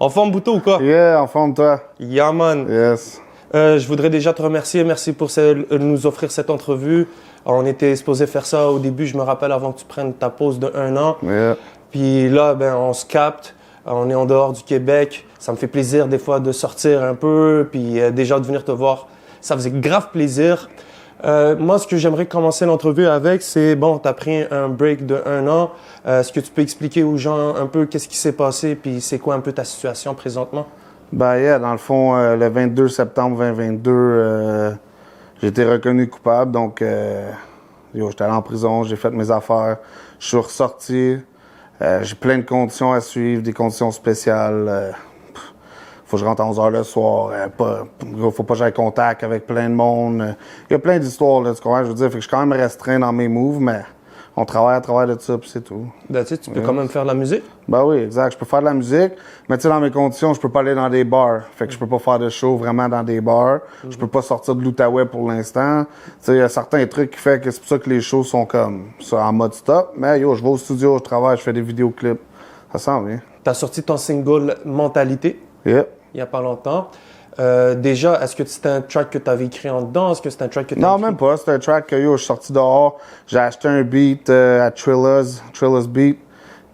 En forme, Bouto, ou quoi? Yeah, en forme, toi? Yeah, man. Yes. Je voudrais déjà te remercier. Merci pour nous offrir cette entrevue. Alors, on était supposé faire ça au début, je me rappelle, avant que tu prennes ta pause de 1 an. Yeah. Puis là, ben, on se capte. On est en dehors du Québec. Ça me fait plaisir des fois de sortir un peu. Puis déjà de venir te voir, ça faisait grave plaisir. Moi, ce que j'aimerais commencer l'entrevue avec, c'est, bon, tu as pris un break de 1 an. Est-ce que tu peux expliquer aux gens un peu qu'est-ce qui s'est passé, puis c'est quoi un peu ta situation présentement? Ben, yeah, dans le fond, le 22 septembre 2022, j'ai été reconnu coupable. Donc, j'étais allé en prison, j'ai fait mes affaires. Je suis ressorti. J'ai plein de conditions à suivre, des conditions spéciales. Faut que je rentre à 11 h le soir. Faut pas que j'aie contact avec plein de monde. Il y a plein d'histoires, là, tu comprends? Je veux dire, fait que je suis quand même restreint dans mes moves, mais on travaille à travers de ça, puis c'est tout. Tu peux quand même faire de la musique? Ben oui, exact. Je peux faire de la musique, mais tu sais, dans mes conditions, je peux pas aller dans des bars. Fait que je peux pas faire de show vraiment dans des bars. Je peux pas sortir de l'Outaouais pour l'instant. Tu sais, il y a certains trucs qui font que c'est pour ça que les shows sont comme ça, en mode stop. Mais yo, je vais au studio, je travaille, je fais des vidéoclips. Ça sent bien. T'as sorti ton single Mentalité Yeah. il y a pas longtemps. Déjà, est-ce que c'était un track que tu avais écrit en dedans? Est-ce que c'était un track que tu Non, même pas. C'était un track que yo, je suis sorti dehors. J'ai acheté un beat à Trilla's Beat.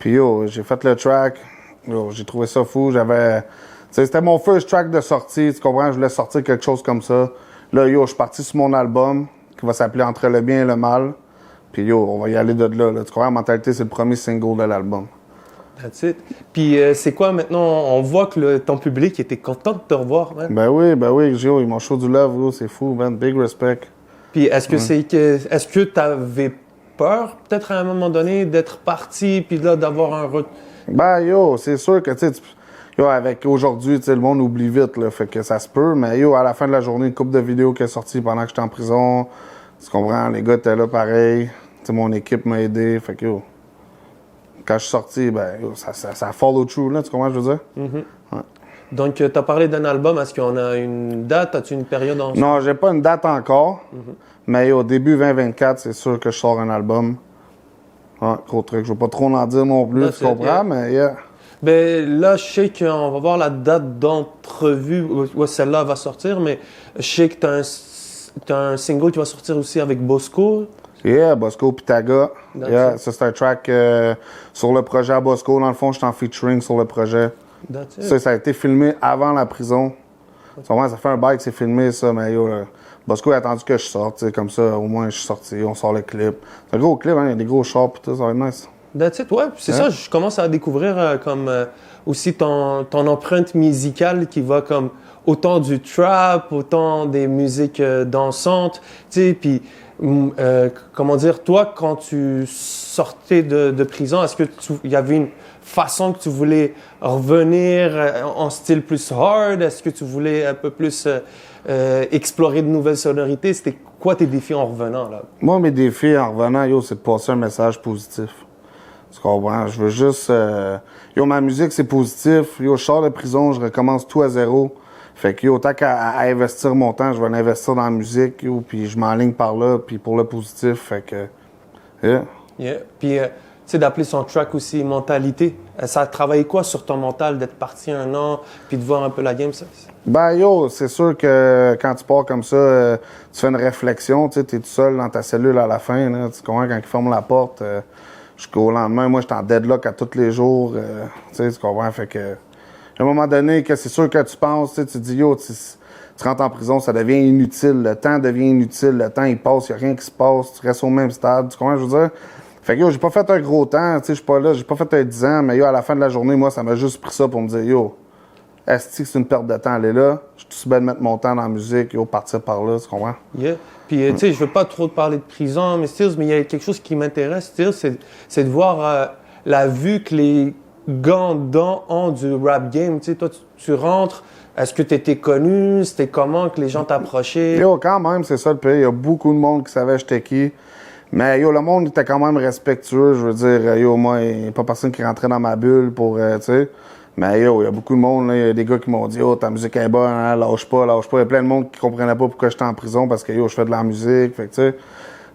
Puis yo, j'ai fait le track. Yo, j'ai trouvé ça fou. J'avais. Tu sais, c'était mon first track de sortie. Tu comprends? Je voulais sortir quelque chose comme ça. Là, yo, je suis parti sur mon album qui va s'appeler Entre le bien et le mal. Puis yo, on va y aller de là. Tu comprends? Mentalité, c'est le premier single de l'album. That's it. Puis c'est quoi maintenant? On voit que ton public était content de te revoir, man. Ben oui, yo, ils m'ont chaud du love, yo, c'est fou, man. Big respect. Puis est-ce que tu avais peur, peut-être à un moment donné, d'être parti, puis là, d'avoir un Ben yo, c'est sûr que, tu sais, yo, avec aujourd'hui, tu sais, le monde oublie vite, là, fait que ça se peut. Mais yo, à la fin de la journée, une couple de vidéos qui est sortie pendant que j'étais en prison. Tu comprends? Les gars étaient là pareil. Tu sais, mon équipe m'a aidé, fait que yo. Quand je suis sorti, ben, ça follow through, là, tu comprends ce que je veux dire? Mm-hmm. Ouais. Donc, tu as parlé d'un album. Est-ce qu'on a une date? As-tu une période en... Non, j'ai pas une date encore. Mais au début 2024, c'est sûr que je sors un album. Ouais, gros truc. Je veux pas trop en dire non plus, là, tu comprends? Mais yeah. Ben là, je sais qu'on va voir la date d'entrevue où celle-là va sortir, mais je sais que tu as un single qui va sortir aussi avec Bosco. Yeah, Bosco Pitaga. Yeah, ça c'est un track sur le projet à Bosco. Dans le fond, je suis en featuring sur le projet. Ça a été filmé avant la prison. Ça fait un bail que c'est filmé, ça, mais yo, Bosco a attendu que je sorte, comme ça, au moins je suis sorti, on sort le clip. C'est un gros clip, hein, il y a des gros shots et tout, ça va être nice. That's it, ouais, c'est ça, je commence à découvrir comme aussi ton empreinte musicale qui va comme autant du trap, autant des musiques dansantes, tu sais, puis comment dire, toi, quand tu sortais de prison, est-ce que il y avait une façon que tu voulais revenir en style plus hard? Est-ce que tu voulais un peu plus explorer de nouvelles sonorités? C'était quoi tes défis en revenant, là? Moi, mes défis en revenant, yo, c'est de passer un message positif. Tu comprends? Je veux juste... Yo, ma musique, c'est positif. Yo, je sors de prison, je recommence tout à zéro. Fait que, yo, tant qu'à investir mon temps, je vais l'investir dans la musique, yo, puis je m'enligne par là, puis pour le positif, fait que... Yeah. Yeah. Puis, tu sais, d'appeler son track aussi Mentalité. Ça a travaillé quoi sur ton mental d'être parti 1 an, puis de voir un peu la game, ça? Ben, yo, c'est sûr que quand tu pars comme ça, tu fais une réflexion, tu sais, t'es tout seul dans ta cellule à la fin, là, tu comprends, quand ils ferment la porte, jusqu'au lendemain, moi, j'étais en deadlock à tous les jours, tu sais, tu comprends, fait que... À un moment donné, que c'est sûr que tu penses, tu te dis, yo, tu rentres en prison, ça devient inutile, le temps devient inutile, le temps, il passe, il n'y a rien qui se passe, tu restes au même stade, tu comprends, je veux dire? Fait que yo, j'ai pas fait un gros temps, tu sais, je suis pas là, j'ai pas fait un 10 ans, mais yo, à la fin de la journée, moi, ça m'a juste pris ça pour me dire, yo, est-ce que c'est une perte de temps, aller là? Je suis tout bien de mettre mon temps dans la musique, yo, partir par là, tu comprends? Yeah. Puis, tu sais, je veux pas trop te parler de prison, mais Stills, mais il y a quelque chose qui m'intéresse, Stills, c'est de voir la vue que les gants ont du rap game. Tu sais, toi, tu rentres, est-ce que tu étais connu? C'était comment que les gens t'approchaient? Yo, quand même, c'est ça le pays. Il y a beaucoup de monde qui savait j'étais qui. Mais yo, le monde était quand même respectueux. Je veux dire, yo, moi, il n'y a pas personne qui rentrait dans ma bulle pour, tu sais. Mais yo, il y a beaucoup de monde, il y a des gars qui m'ont dit, oh, ta musique est bonne, hein, lâche pas, lâche pas. Il y a plein de monde qui comprenait pas pourquoi j'étais en prison parce que yo, je fais de la musique, fait que tu sais.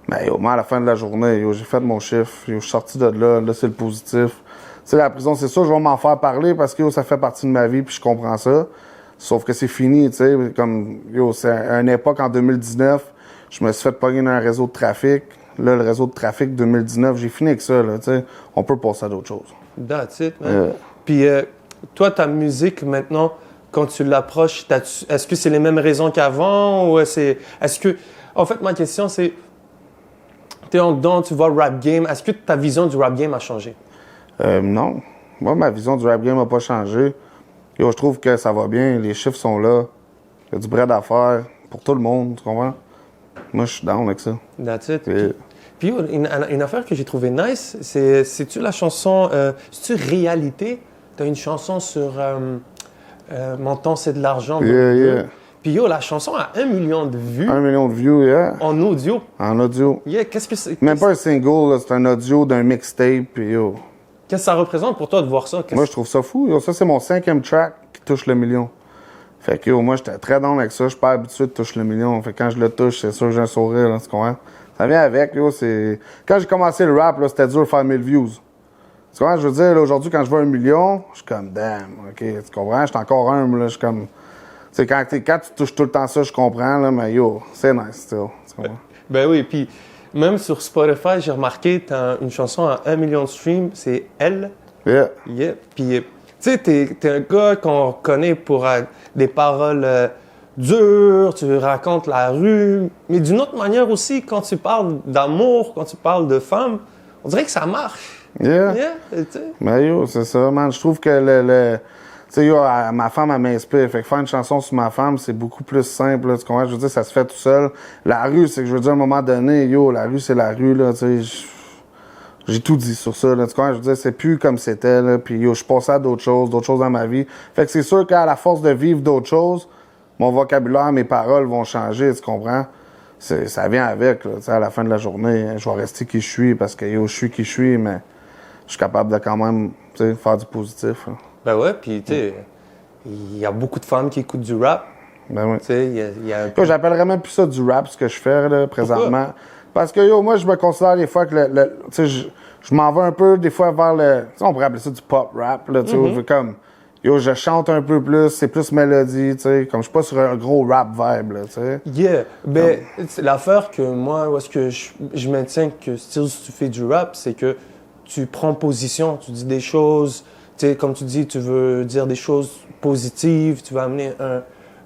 Mais yo, moi, à la fin de la journée, yo, j'ai fait mon chiffre, yo, je suis sorti de là, là, c'est le positif. sais, la prison, c'est ça, je vais m'en faire parler parce que yo, ça fait partie de ma vie, puis je comprends ça. Sauf que c'est fini, tu sais, comme, yo, c'est une époque en 2019, je me suis fait pogner dans un réseau de trafic. Là, le réseau de trafic 2019, j'ai fini avec ça, là, tu sais. On peut passer à d'autres choses. That's it, man. Puis toi, ta musique, maintenant, quand tu l'approches, est-ce que c'est les mêmes raisons qu'avant ou est-ce que... En fait, ma question, c'est... T'es en dedans, tu vois rap game. Est-ce que ta vision du rap game a changé? Non. Moi, ma vision du rap game n'a pas changé. Yo, je trouve que ça va bien, les chiffres sont là. Il y a du bread à faire pour tout le monde, tu comprends? Moi, je suis down avec ça. That's it. Puis une affaire que j'ai trouvé nice, c'est-tu la chanson... c'est-tu Réalité? T'as une chanson sur Mon temps, c'est de l'argent. Yeah. Puis yo, la chanson a 1 million de vues. 1 million de views, yeah. En audio. En audio. Yeah, qu'est-ce que c'est? Même pas un single, là, c'est un audio d'un mixtape, puis yo. Qu'est-ce que ça représente pour toi de voir ça? Moi, je trouve ça fou. Yo, ça, c'est mon 5e track qui touche le million. Fait que yo, moi, j'étais très down avec ça. Je suis pas habitué de toucher le million. Fait que quand je le touche, c'est sûr que j'ai un sourire, là, tu comprends? Ça vient avec, yo, c'est... Quand j'ai commencé le rap, là, c'était dur de faire 1000 views. Tu comprends? Je veux dire, là, aujourd'hui, quand je vois 1 million, je suis comme, damn, OK, tu comprends? Je suis encore humble, là, je suis comme... Tu sais, quand tu touches tout le temps ça, je comprends, là, mais yo, c'est nice, still. Tu comprends? Ben oui, puis même sur Spotify, j'ai remarqué, t'as une chanson à 1 million de streams, c'est Elle. Yeah. Yeah. Puis, tu sais, t'es un gars qu'on connaît pour des paroles dures, tu racontes la rue, mais d'une autre manière aussi, quand tu parles d'amour, quand tu parles de femmes, on dirait que ça marche. Yeah. Yeah, tu sais. Ben yo, c'est ça, man. Je trouve que tu sais, yo, ma femme, elle m'inspire. Fait que faire une chanson sur ma femme, c'est beaucoup plus simple, là, tu comprends? Je veux dire, ça se fait tout seul. La rue, c'est que je veux dire, à un moment donné, yo, la rue, c'est la rue, là, tu sais. J'ai tout dit sur ça, là, tu comprends? Je veux dire, c'est plus comme c'était, là. Puis yo, je suis passé à d'autres choses dans ma vie. Fait que c'est sûr qu'à la force de vivre d'autres choses, mon vocabulaire, mes paroles vont changer, tu comprends? Ça vient avec, là, tu sais, à la fin de la journée, je vais rester qui je suis parce que yo, je suis qui je suis, mais je suis capable de quand même, tu sais, faire du positif, là. Ben ouais, puis tu sais, il y a beaucoup de femmes qui écoutent du rap. Ben oui. Tu sais, il y a... Yo, j'appellerais même plus ça du rap, ce que je fais, là, présentement. Parce que, yo, moi, je me considère des fois que tu sais, je m'en vais un peu, des fois, vers le... Tu sais, on pourrait appeler ça du pop rap, là, tu sais, comme... Yo, je chante un peu plus, c'est plus mélodie, tu sais, comme je suis pas sur un gros rap vibe, là, tu sais. Yeah, ben, c'est l'affaire que moi, où est-ce que je maintiens que si tu fais du rap, c'est que tu prends position, tu dis des choses, tu sais, comme tu dis, tu veux dire des choses positives, tu veux amener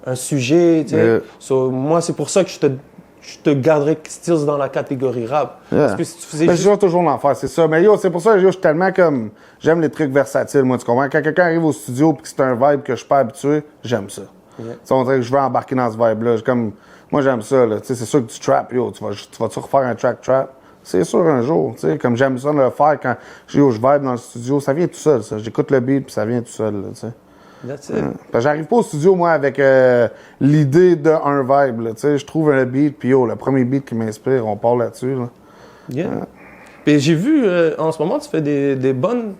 un sujet, tu sais. Yeah. So, moi, c'est pour ça que je te garderais Stills dans la catégorie rap. Yeah. Parce que si tu faisais Mais juste... je vais toujours l'en faire, c'est ça. Mais yo, c'est pour ça que yo, je suis tellement comme... J'aime les trucs versatiles, moi, tu comprends? Quand quelqu'un arrive au studio et que c'est un vibe que je suis pas habitué, j'aime ça. Yeah. Tu sais, on dirait que je veux embarquer dans ce vibe-là. Moi, j'aime ça, là. Tu sais, c'est sûr que du trap, yo, tu vas-tu refaire un track trap? C'est sûr un jour, tu sais, comme j'aime ça de le faire quand je vibe dans le studio, ça vient tout seul, ça. J'écoute le beat puis ça vient tout seul, là, tu sais. That's it. Parce que j'arrive pas au studio, moi, avec l'idée d'un vibe, là, tu sais. Je trouve un beat, puis yo, le premier beat qui m'inspire, on part là-dessus, là. Yeah. Puis j'ai vu, en ce moment, tu fais des bonnes...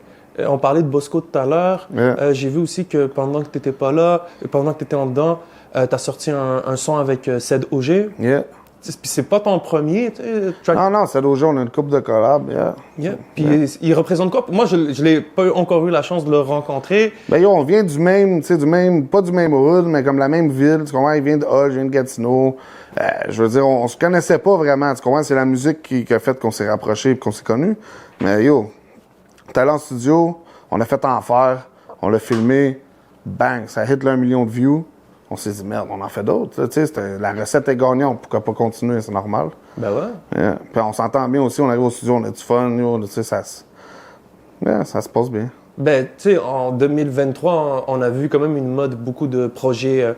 on parlait de Bosco tout à l'heure. Yeah. J'ai vu aussi que pendant que tu n'étais pas là, pendant que tu étais en dedans, tu as sorti un son avec Ced OG. Yeah. Puis c'est pas ton premier, tu sais, track. Non, c'est d'aujourd'hui, on a une couple de collabs, yeah. Yeah. Puis il représente quoi? Moi, je l'ai pas encore eu la chance de le rencontrer. Ben yo, on vient du même, tu sais, pas du même hood, mais comme la même ville, tu comprends? Il vient de Hull, je viens de Gatineau. Je veux dire, on se connaissait pas vraiment, tu comprends? C'est la musique qui a fait qu'on s'est rapprochés et qu'on s'est connus. Mais yo, t'es allé en studio, on a fait enfer, on l'a filmé, bang, ça hit l'1 million de views. On s'est dit, merde, on en fait d'autres. Tu sais, la recette est gagnante, pourquoi pas continuer, c'est normal. Ben ouais. Yeah. Puis on s'entend bien aussi, on arrive au studio, on a du fun, yo, tu sais, ça se passe bien. Ben, tu sais, en 2023, on a vu quand même une mode, beaucoup de projets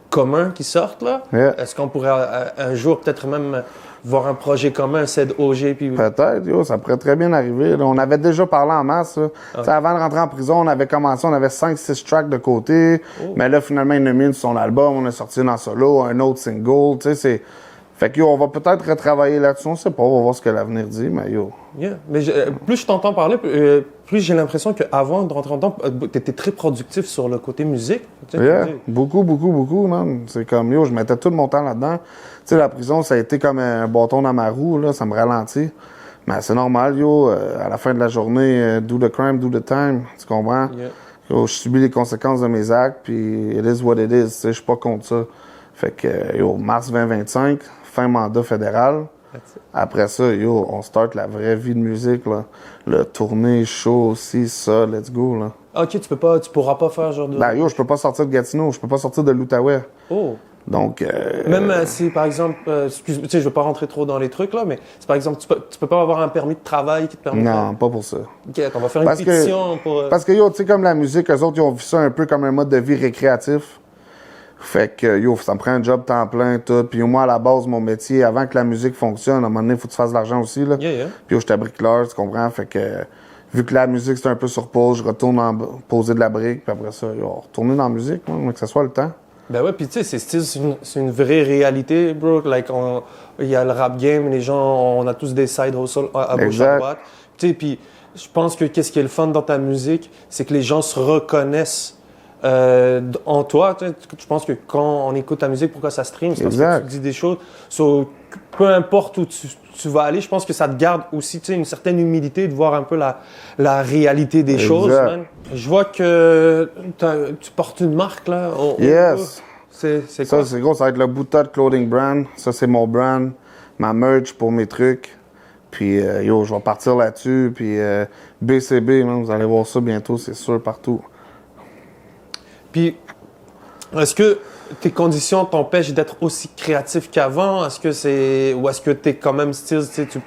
communs qui sortent, là. Yeah. Est-ce qu'on pourrait un jour peut-être même voir un projet commun, Ced OG, puis... Peut-être, yo, ça pourrait très bien arriver. Là. On avait déjà parlé en masse. Okay. Avant de rentrer en prison, on avait commencé, on avait 5-6 tracks de côté. Oh. Mais là, finalement, il a mis sur son album, on a sorti un solo, un autre single. Tu sais, c'est... Fait que yo, on va peut-être retravailler là-dessus, on sait pas, on va voir ce que l'avenir dit, mais yo. Yeah. Mais plus je t'entends parler, plus j'ai l'impression qu'avant de rentrer en temps, tu étais très productif sur le côté musique. Tu sais, yeah. Beaucoup, man. C'est comme, yo, je mettais tout mon temps là-dedans. Tu sais, la prison, ça a été comme un bâton dans ma roue, là, ça me ralentit. Mais c'est normal, yo, à la fin de la journée, do the crime, do the time, tu comprends? Yeah. Yo, je subis les conséquences de mes actes, puis it is what it is, tu sais, je suis pas contre ça. Fait que, yo, mars 2025, fin mandat fédéral. Après ça, yo, on start la vraie vie de musique, là. Le tournée, show aussi, ça, let's go, là. Ok, tu pourras pas faire genre de... Ben, yo, je peux pas sortir de Gatineau, je peux pas sortir de l'Outaouais. Oh. Donc, Même si, par exemple, excuse, tu sais, je veux pas rentrer trop dans les trucs, là, mais si, par exemple, tu peux pas avoir un permis de travail qui te permet non, pas pour ça. Ok, on va faire une pétition pour... Parce que, yo, tu sais, comme la musique, eux autres, ils ont vu ça un peu comme un mode de vie récréatif. Fait que, yo, ça me prend un job temps plein, tout. Puis moi, à la base, mon métier, avant que la musique fonctionne, à un moment donné, il faut que tu fasses de l'argent aussi, là. Yeah. Puis yo, j'étais bricoleur, tu comprends? Fait que, vu que la musique, c'est un peu sur pause, je retourne poser de la brique, puis après ça, yo, retourner dans la musique, moi, mais que ce soit le temps. Ben ouais, puis tu sais, c'est une vraie réalité, bro. Like, il y a le rap game, les gens, on a tous des side hustles à gauche, à droite. Tu sais, puis je pense que qu'est-ce qui est le fun dans ta musique, c'est que les gens se reconnaissent en toi. Tu sais, je pense que quand on écoute ta musique, pourquoi ça stream, c'est parce que tu dis des choses. So, peu importe où tu vas aller, je pense que ça te garde aussi, tu sais, une certaine humilité de voir un peu la réalité des choses, man. Je vois que tu portes une marque, là. Yes. C'est quoi? Ça, c'est gros. Ça va être le Boutade Clothing Brand. Ça, c'est mon brand. Ma merch pour mes trucs. Puis, yo, je vais partir là-dessus. Puis, BCB, man, vous allez voir ça bientôt, c'est sûr, partout. Puis, est-ce que tes conditions t'empêchent d'être aussi créatif qu'avant? Est-ce que c'est... Ou est-ce que t'es quand même style, tu sais,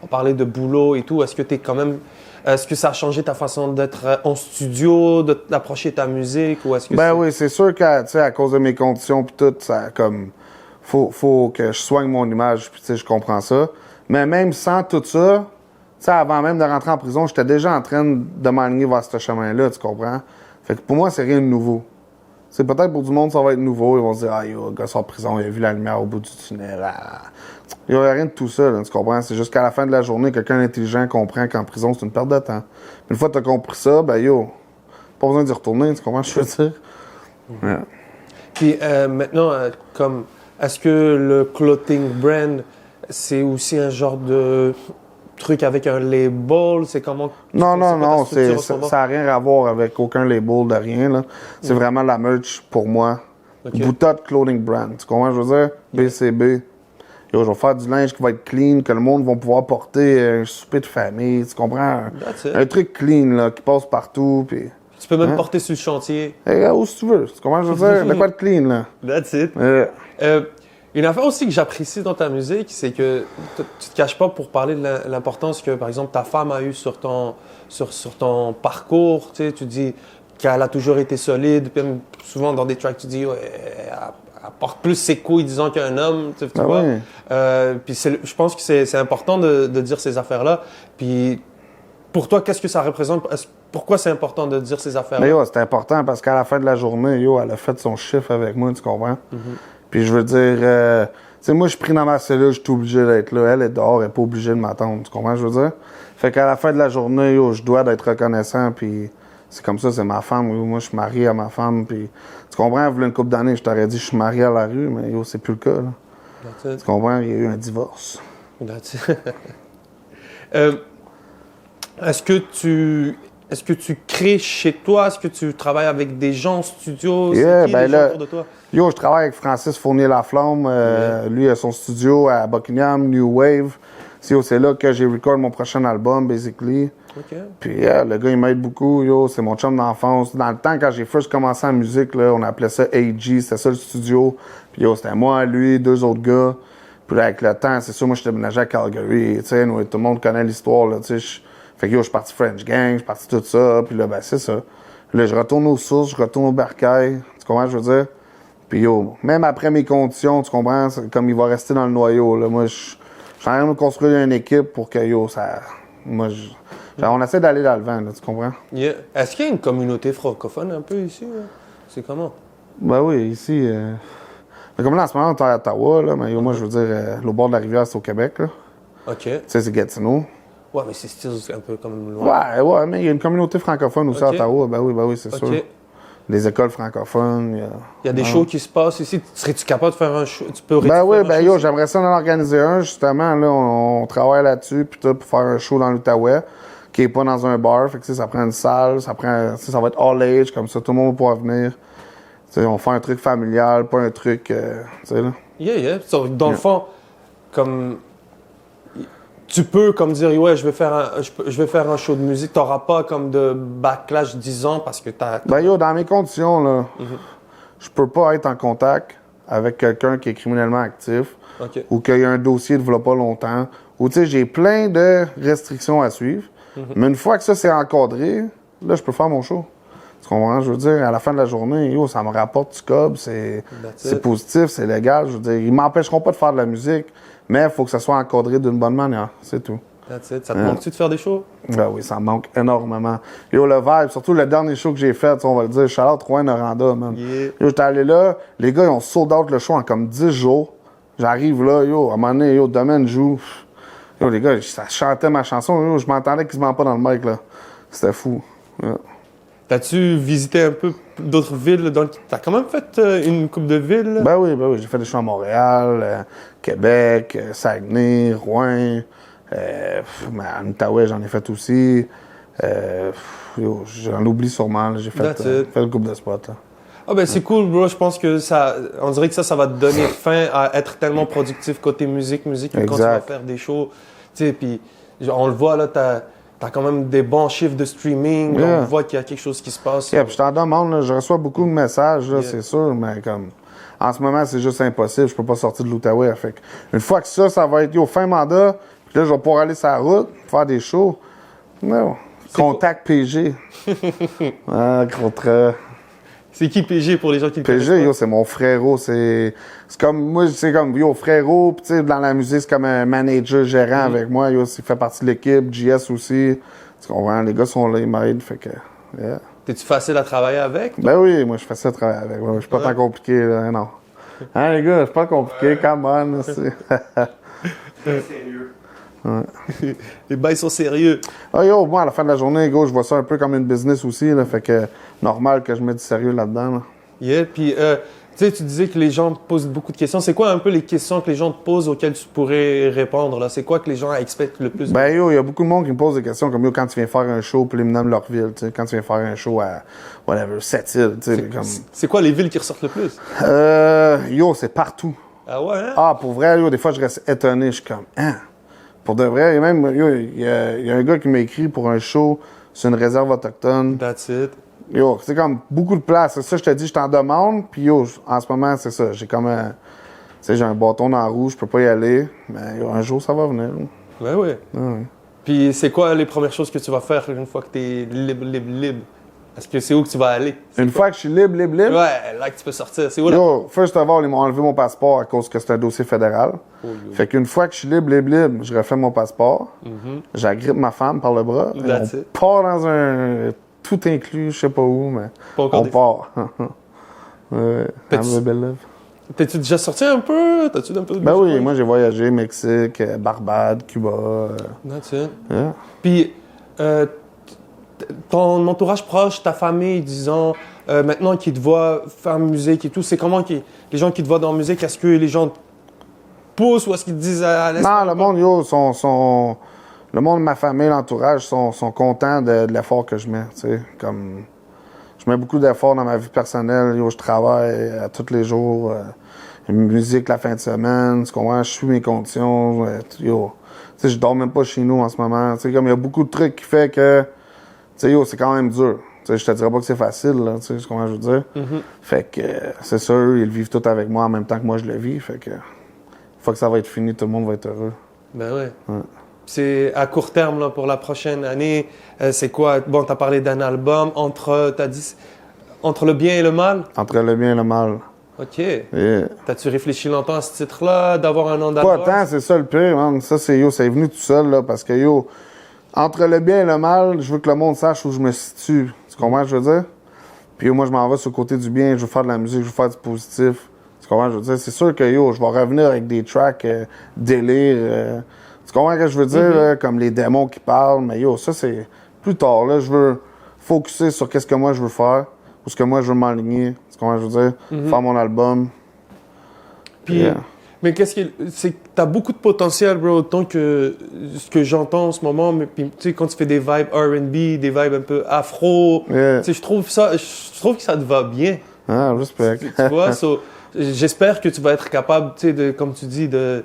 on parlait de boulot et tout. Est-ce que t'es quand même... Est-ce que ça a changé ta façon d'être en studio, d'approcher ta musique, ou est-ce que oui, c'est sûr que, tu sais, à cause de mes conditions puis tout, ça, comme... Faut que je soigne mon image, puis tu sais, je comprends ça. Mais même sans tout ça, tu sais, avant même de rentrer en prison, j'étais déjà en train de m'aligner vers ce chemin-là, tu comprends? Fait que pour moi, c'est rien de nouveau. C'est peut-être pour du monde, ça va être nouveau. Ils vont se dire, ah, yo, le gars sort de prison, il a vu la lumière au bout du tunnel. Ah. Il n'y a rien de tout ça, là, tu comprends? C'est juste qu'à la fin de la journée, quelqu'un d'intelligent comprend qu'en prison, c'est une perte de temps. Une fois que tu as compris ça, ben yo, pas besoin d'y retourner, tu comprends ce que je veux dire? Yeah. Puis maintenant, comme, est-ce que le clothing brand, c'est aussi un genre de truc avec un label? C'est comment? Non, ça n'a rien à voir avec aucun label de rien, là. C'est vraiment la merch pour moi. Okay. Boutade Clothing Brand, tu comprends ce que je veux dire? BCB. Yo, je vais faire du linge qui va être clean, que le monde va pouvoir porter un souper de famille, tu comprends? Un truc clean, là, qui passe partout, puis... Tu peux même porter sur le chantier. Où si tu veux, tu comprends? Je veux dire, de quoi de clean, là. That's it. Une affaire aussi que j'apprécie dans ta musique, c'est que tu te caches pas pour parler de l'importance que, par exemple, ta femme a eue sur ton parcours. Tu sais, tu dis qu'elle a toujours été solide. Puis même souvent, dans des tracks, tu dis, ouais, elle porte plus ses couilles, disons, qu'un homme. Tu vois? Oui. Puis je pense que c'est important de dire ces affaires-là. Puis pour toi, qu'est-ce que ça représente? Pourquoi c'est important de dire ces affaires-là? Mais yo, c'est important parce qu'à la fin de la journée, yo, elle a fait son chiffre avec moi, tu comprends? Puis je veux dire, tu sais, moi, je suis pris dans ma cellule, je suis obligé d'être là. Elle est dehors, elle n'est pas obligée de m'attendre, tu comprends, je veux dire? Fait qu'à la fin de la journée, yo, je dois d'être reconnaissant, puis c'est comme ça, c'est ma femme. Yo, moi, je suis marié à ma femme, puis tu comprends, il y a une couple d'années, je t'aurais dit, je suis marié à la rue, mais yo, c'est plus le cas, là. Tu comprends, il y a eu un divorce. Est-ce que tu crées chez toi? Est-ce que tu travailles avec des gens en studio? Yeah, c'est qui les gens autour de toi? Yo, je travaille avec Francis Fournier-Laflamme. Lui, il a son studio à Buckingham, New Wave. C'est là que j'ai record mon prochain album, basically. Okay. Puis le gars, il m'aide beaucoup. Yo, c'est mon chum d'enfance. Dans le temps, quand j'ai first commencé en musique, là, on appelait ça AG. C'était ça le studio. Puis yo, c'était moi, lui, deux autres gars. Puis là, avec le temps, c'est sûr, moi, je suis déménagé à Calgary. Tu sais, tout le monde connaît l'histoire, là, tu sais. Fait que yo, je suis parti French Gang, je suis parti tout ça. Puis là, ben, c'est ça. Là, je retourne aux sources, je retourne au bercail. Tu comprends ce que je veux dire? Puis yo, même après mes conditions, tu comprends, comme il va rester dans le noyau, là. Moi, je suis en train de construire une équipe pour que yo, ça. Moi, on essaie d'aller dans le vent, là, tu comprends? Yeah. Est-ce qu'il y a une communauté francophone un peu ici? Là? C'est comment? Ben oui, ici. Mais comme là, en ce moment, on est à Ottawa, là. Mais yo, moi, je veux dire, le bord de la rivière, c'est au Québec, là. OK. Tu sais, c'est Gatineau. Ouais, mais c'est un peu comme loin. Ouais, mais il y a une communauté francophone aussi à Ottawa. Ben oui, c'est sûr. les écoles francophones. Il y a des shows qui se passent ici. Serais-tu capable de faire un show? Tu peux Ben oui, faire un ben show yo, ici? j'aimerais ça en organiser un, justement. Là, on travaille là-dessus, puis tout, pour faire un show dans l'Outaouais, qui est pas dans un bar. Fait que, ça prend une salle, ça va être all age, comme ça, tout le monde va pouvoir venir. T'sais, on fait un truc familial, pas un truc, tu sais, là. Yeah. So, dans le fond, comme... Tu peux comme dire, ouais, je vais faire un show de musique. T'auras pas comme de backlash, disons, parce que t'as... Ben yo, dans mes conditions, là, je peux pas être en contact avec quelqu'un qui est criminellement actif OK. ou qu'il y a un dossier de v'là pas longtemps. Ou tu sais, j'ai plein de restrictions à suivre. Mais une fois que ça c'est encadré, là, je peux faire mon show. Tu comprends? Je veux dire, à la fin de la journée, yo, ça me rapporte du cob, c'est positif, c'est légal. Je veux dire, ils m'empêcheront pas de faire de la musique, mais il faut que ça soit encadré d'une bonne manière. C'est tout. That's it. Ça te manque-tu de faire des shows? Ben oui, ça me manque énormément. Yo, le vibe, surtout le dernier show que j'ai fait, on va le dire, Charlotte Rouen Noranda, man. Yeah. Yo, j'étais allé là, les gars, ils ont sold out le show en comme 10 jours. J'arrive là, yo, à un moment donné, yo, Domaine joue. Yo, les gars, ça chantait ma chanson, yo, je m'entendais quasiment pas dans le mic, là. C'était fou. Yeah. T'as-tu visité un peu d'autres villes? T'as quand même fait une coupe de villes? Ben oui. J'ai fait des shows à Montréal, Québec, Saguenay, Rouen. En Outaouais, j'en ai fait aussi. J'en oublie sûrement. Là. J'ai fait le couple de spots. Là. Ah ben c'est cool, bro. Je pense que on dirait que ça va te donner fin à être tellement productif côté musique, puis quand tu vas faire des shows, tu sais, puis on le voit là, t'as quand même des bons chiffres de streaming, Yeah. on voit qu'il y a quelque chose qui se passe. Yeah, puis je t'en demande, là, je reçois beaucoup de messages, là, c'est sûr, mais comme en ce moment, c'est juste impossible, je peux pas sortir de l'Outaouais. Fait que, une fois que ça va être fin mandat, puis là, je vais pouvoir aller sur la route, faire des shows. Non. Contact PG. Contre. C'est qui PG pour les gens qui le PG, connaissent yo, c'est mon frérot. C'est comme, moi, c'est comme, yo, frérot, pis tu sais, dans la musique, c'est comme un manager gérant avec moi. Yo, il fait partie de l'équipe, JS aussi. Tu comprends? Les gars sont là, ils m'aident, fait que, yeah. T'es-tu facile à travailler avec? Ben oui, moi, je fais ça travailler avec. Ouais, je suis pas tant compliqué, là, non. Hein, les gars, je suis pas compliqué, come on, c'est. Sérieux. Ouais. Les bails sont sérieux. Ah yo, moi, à la fin de la journée, gars, je vois ça un peu comme une business aussi, là, fait que normal que je mette du sérieux là-dedans, là. Yeah, puis tu sais, tu disais que les gens posent beaucoup de questions. C'est quoi un peu les questions que les gens te posent auxquelles tu pourrais répondre, là? C'est quoi que les gens expectent le plus? Ben yo, il y a beaucoup de monde qui me pose des questions comme yo, quand tu viens faire un show, puis ils me nomment leur ville, tu sais, quand tu viens faire un show à, whatever, Sept-Îles, tu sais, comme. C'est quoi les villes qui ressortent le plus? Yo, c'est partout. Ah ouais, hein? Ah, pour vrai, yo, des fois, je reste étonné, je suis comme, hein? Pour de vrai, et même, yo, il y a un gars qui m'a écrit pour un show sur une réserve autochtone. That's it. Yo, c'est comme beaucoup de place. C'est ça, je te dis, je t'en demande, puis yo, en ce moment, c'est ça, j'ai comme un. Tu sais, j'ai un bâton dans la roue, je peux pas y aller, mais yo, un jour, ça va venir. Ouais, ouais. Ouais. Puis c'est quoi les premières choses que tu vas faire une fois que t'es libre? Est-ce que c'est où que tu vas aller? Une fois que je suis libre, Ouais, là que tu peux sortir. C'est où là? yo, first of all, ils m'ont enlevé mon passeport à cause que c'est un dossier fédéral. Oh, yo. Fait qu'une fois que je suis libre, je refais mon passeport, j'agrippe ma femme par le bras, et That's on it. part dans un tout inclus, je sais pas où, mais Pas encore on des- part. Ouais, T'as-tu- have a belle life. T'es-tu déjà sorti un peu? T'as-tu un peu de Ben bouche? oui, moi j'ai voyagé, Mexique, Barbade, Cuba. That's it. Yeah. Puis, ton entourage proche, ta famille, disons, maintenant qui te voient faire musique et tout, c'est comment les gens qui te voient dans la musique, est-ce que les gens te poussent ou est-ce qu'ils te disent Non, le monde, yo, le monde de ma famille, l'entourage, sont contents de l'effort que je mets, tu sais, comme. Je mets beaucoup d'efforts dans ma vie personnelle, yo, je travaille tous les jours, musique la fin de semaine, tu comprends, je suis mes conditions, yo. Tu sais, je dors même pas chez nous en ce moment, tu sais, comme il y a beaucoup de trucs qui fait que, tu sais, yo, c'est quand même dur. Tu sais, je te dirais pas que c'est facile, là, tu sais, comment je veux dire. Fait que, c'est sûr, ils vivent tout avec moi en même temps que moi je le vis, fait que, une fois que ça va être fini, tout le monde va être heureux. Ben ouais. Ouais. C'est à court terme là, pour la prochaine année. C'est quoi? Bon, t'as parlé d'un album. T'as dit entre le bien et le mal? Entre le bien et le mal. OK. Yeah. T'as-tu réfléchi longtemps à ce titre-là, d'avoir un nom Pas d'album? tant, c'est ça le pire, man. Ça, c'est venu tout seul, là, parce que, yo, entre le bien et le mal, je veux que le monde sache où je me situe. Tu comprends ce que je veux dire? Puis, yo, moi, je m'en vais sur le côté du bien, je veux faire de la musique, je veux faire du positif. Tu comprends ce que je veux dire? C'est sûr que, yo, je vais revenir avec des tracks délire. Tu comprends ce que je veux dire? Là, comme les démons qui parlent, mais yo, ça, c'est plus tard, là. Je veux focuser sur qu'est-ce que moi, je veux faire. où ce que moi, je veux m'aligner. Tu comprends ce que je veux dire? Faire mon album. Puis, mais c'est que t'as beaucoup de potentiel, bro, autant que ce que j'entends en ce moment. Mais puis, tu sais, quand tu fais des vibes R&B, des vibes un peu afro, tu sais, je trouve que ça te va bien. Ah, respect. Tu vois, j'espère que tu vas être capable, tu sais, comme tu dis, de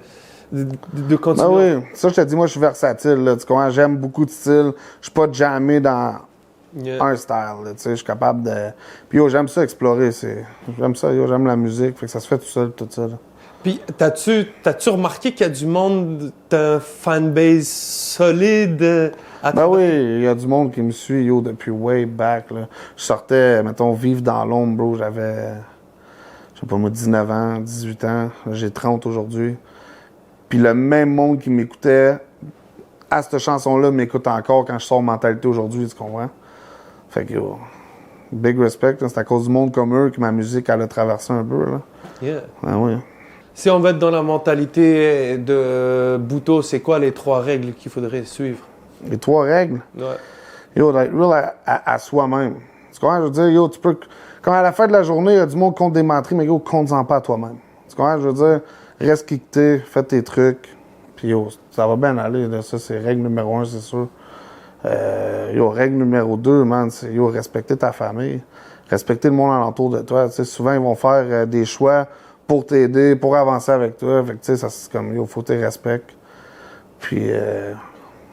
continuer. Ben oui, ça, je te dis, moi, je suis versatile, là. Tu comprends? J'aime beaucoup de styles. Je suis pas jammé dans un style, là, tu sais. Je suis capable de... Puis, yo, j'aime ça explorer. J'aime ça, yo, j'aime la musique. Fait que ça se fait tout seul, tout ça, là. Puis, t'as-tu remarqué qu'il y a du monde, t'as un fanbase solide Ben oui, il y a du monde qui me suit, yo, depuis way back, là. Je sortais, mettons, vivre dans l'ombre, bro. J'avais, je sais pas moi, 19 ans, 18 ans. Là, j'ai 30 aujourd'hui. Puis le même monde qui m'écoutait à cette chanson-là m'écoute encore quand je sors Mentalité aujourd'hui, tu comprends? Fait que, yo, big respect, là. C'est à cause du monde comme eux que ma musique, elle a traversé un peu, là. Yeah. Ben oui. Si on va être dans la mentalité de Bhouto, c'est quoi les 3 règles qu'il faudrait suivre? Les 3 règles, Ouais. yo, d'être real à soi-même. Tu comprends? Je veux dire, yo, tu peux... Quand à la fin de la journée, il y a du monde qui compte des menteries, mais yo, compte-en pas à toi-même. Tu comprends? Je veux dire, reste qui que t'es, fais tes trucs, puis yo, ça va bien aller, là. Ça, c'est règle numéro 1, c'est sûr. Yo, règle numéro 2, man, c'est, yo, respecter ta famille. Respecter le monde alentour de toi. Tu sais, souvent, ils vont faire des choix pour t'aider, pour avancer avec toi. Fait que, tu sais, ça, c'est comme, yo, faut que tu respectes. Puis,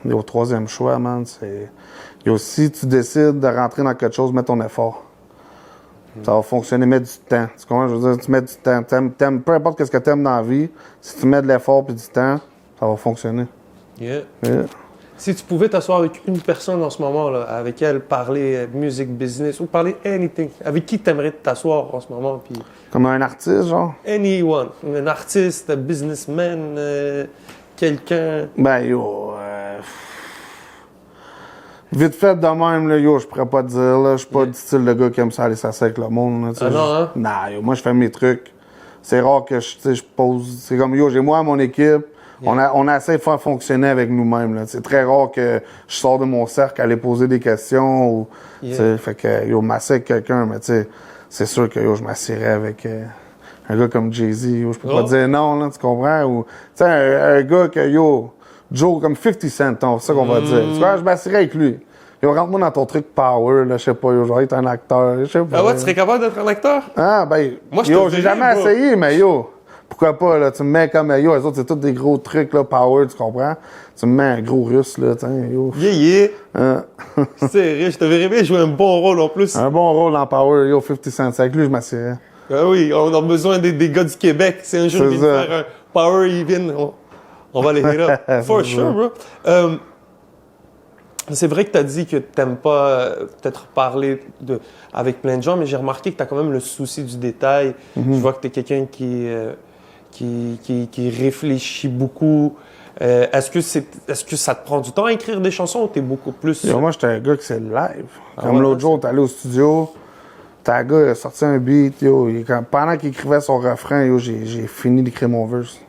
yo, 3e choix, man, c'est... Yo, si tu décides de rentrer dans quelque chose, mets ton effort. Ça va fonctionner, mets du temps. Tu comprends? Je veux dire, tu mets du temps. Peu importe ce que tu aimes dans la vie, si tu mets de l'effort et du temps, ça va fonctionner. Yeah. Yeah. Si tu pouvais t'asseoir avec une personne en ce moment, là, avec elle, parler musique, business, ou parler anything, avec qui t'aimerais t'asseoir en ce moment? Puis Comme un artiste, genre? anyone. Un artiste, un businessman, quelqu'un. Ben, yo, vite fait de même, là, yo, je pourrais pas te dire, là. Je suis pas du style de gars qui aime ça aller s'asseoir avec le monde, là, tu sais. Ah non, hein? Nah, yo, moi, je fais mes trucs. C'est rare que je pose. C'est comme, yo, j'ai moi mon équipe. On essaie de faire fonctionner avec nous-mêmes, là. C'est très rare que je sors de mon cercle aller poser des questions ou, tu sais, fait que, yo, m'asseoir avec quelqu'un, mais tu sais, c'est sûr que, yo, je m'assierais avec un gars comme Jay-Z, yo, je peux pas dire non, là, tu comprends? Ou, tu sais, un gars que, yo, Joe, comme 50 Cent, c'est ça qu'on va dire. Tu vois, je m'assierais avec lui. Yo, rentre-moi dans ton truc power, là, je sais pas, yo, genre, être un acteur, je sais pas. Ah ouais, tu serais capable d'être un acteur? Ah, ben, Moi, je yo, te j'ai dirais, jamais bro. essayé, mais yo, pourquoi pas, là, tu me mets comme, yo, les autres, c'est tous des gros trucs, là, power, tu comprends? Tu me mets un gros russe, là, tiens, yo. Yeah. Hein? C'est riche. Je te verrais bien jouer un bon rôle en plus. Un bon rôle en power, yo, 50 Cent, avec lui, je m'assierais. Ah oui, on a besoin des gars du Québec. C'est un jour C'est qu'ils viennent ça. faire un power, ils viennent, on va les hit up. For C'est sure, bro. C'est vrai que tu as dit que t'aimes pas peut-être parler avec plein de gens, mais j'ai remarqué que tu as quand même le souci du détail. Je vois que tu es quelqu'un qui réfléchit beaucoup. Est-ce que ça te prend du temps à écrire des chansons ou tu es beaucoup plus... Yo, moi, j'étais un gars qui c'est le live. Comme ouais, l'autre jour, t'es allé au studio, t'as un gars, il a sorti un beat, yo, pendant qu'il écrivait son refrain, yo, j'ai fini d'écrire mon verse.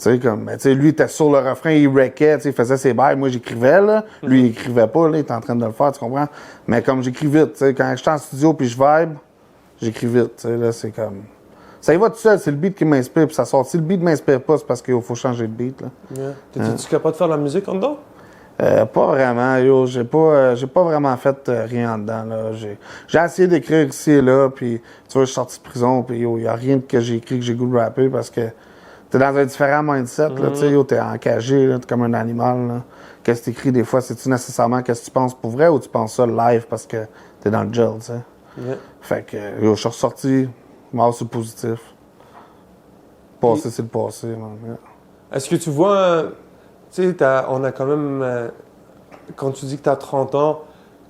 Tu sais, comme, tu sais, lui, il était sur le refrain, il wreckait, tu sais, il faisait ses bails. Moi, j'écrivais, là. Lui, il écrivait pas, là, il était en train de le faire, tu comprends? Mais comme j'écris vite, tu sais, quand j'étais en studio puis je vibe, j'écris vite, tu sais, là, c'est comme... Ça y va tout seul, c'est le beat qui m'inspire, puis ça sort. Si le beat m'inspire pas, c'est parce qu'il faut changer de beat, là. Yeah. T'es-tu capable de faire de la musique en dedans? Pas vraiment, yo. J'ai pas vraiment fait rien en dedans, là. J'ai essayé d'écrire ici et là, puis tu vois, je suis sorti de prison, puis yo, y a rien que j'ai écrit que j'ai goût de rapper parce que t'es dans un différent mindset, là, tu sais, yo, t'es encagé, là, t'es comme un animal, là. Qu'est-ce que t'écris des fois, c'est-tu nécessairement qu'est-ce que tu penses pour vrai ou tu penses ça live parce que t'es dans le gel, tu sais? Yeah. Fait que, yo, je suis ressorti, mort sur le positif. Passé, c'est le passé, man. Yeah. Est-ce que tu vois, tu sais, on a quand même, quand tu dis que tu as 30 ans,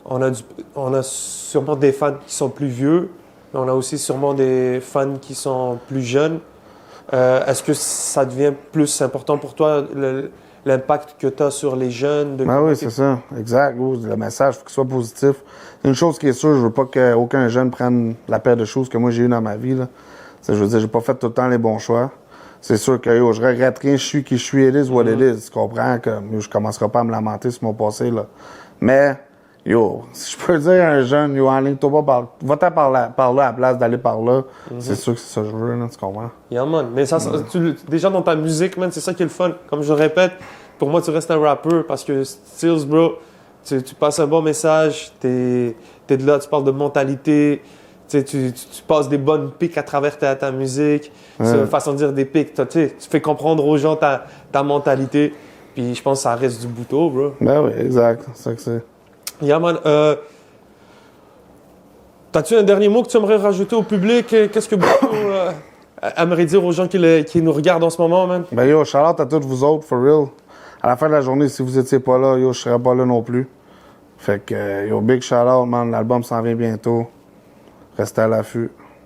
on a sûrement des fans qui sont plus vieux, mais on a aussi sûrement des fans qui sont plus jeunes. Est-ce que ça devient plus important pour toi, l'impact que tu as sur les jeunes? Ben oui, c'est ça. Exact. Le message, il faut qu'il soit positif. Une chose qui est sûre, je veux pas qu'aucun jeune prenne la paire de choses que moi j'ai eues dans ma vie, là. Je veux dire, j'ai pas fait tout le temps les bons choix. C'est sûr que yo, je regrette rien, je suis qui je suis, it is what it is. Tu comprends? Que yo, je commencerai pas à me lamenter sur mon passé, là. Mais Yo, si je peux dire à un jeune, yo, enligne-toi pas va-t'en par là à la place d'aller par là. C'est sûr que c'est ça que je veux, là, tu comprends? Yeah, man. Mais ça, déjà dans ta musique, man, c'est ça qui est le fun. Comme je le répète, pour moi, tu restes un rappeur parce que Stills, bro, tu passes un bon message, t'es de là, tu parles de mentalité, tu passes des bonnes pics à travers ta musique, c'est une façon de dire des pics, tu fais comprendre aux gens ta mentalité, puis je pense que ça reste du bouteau, bro. Ben oui, exact, c'est ça que c'est. Yeah, man. T'as-tu un dernier mot que tu aimerais rajouter au public? Qu'est-ce que Bouteau aimerait dire aux gens qui nous regardent en ce moment, man? Ben yo, shout-out à tous vous autres, for real. À la fin de la journée, si vous étiez pas là, yo, je serais pas là non plus. Fait que, yo, big shout-out, man. L'album s'en vient bientôt. Restez à l'affût.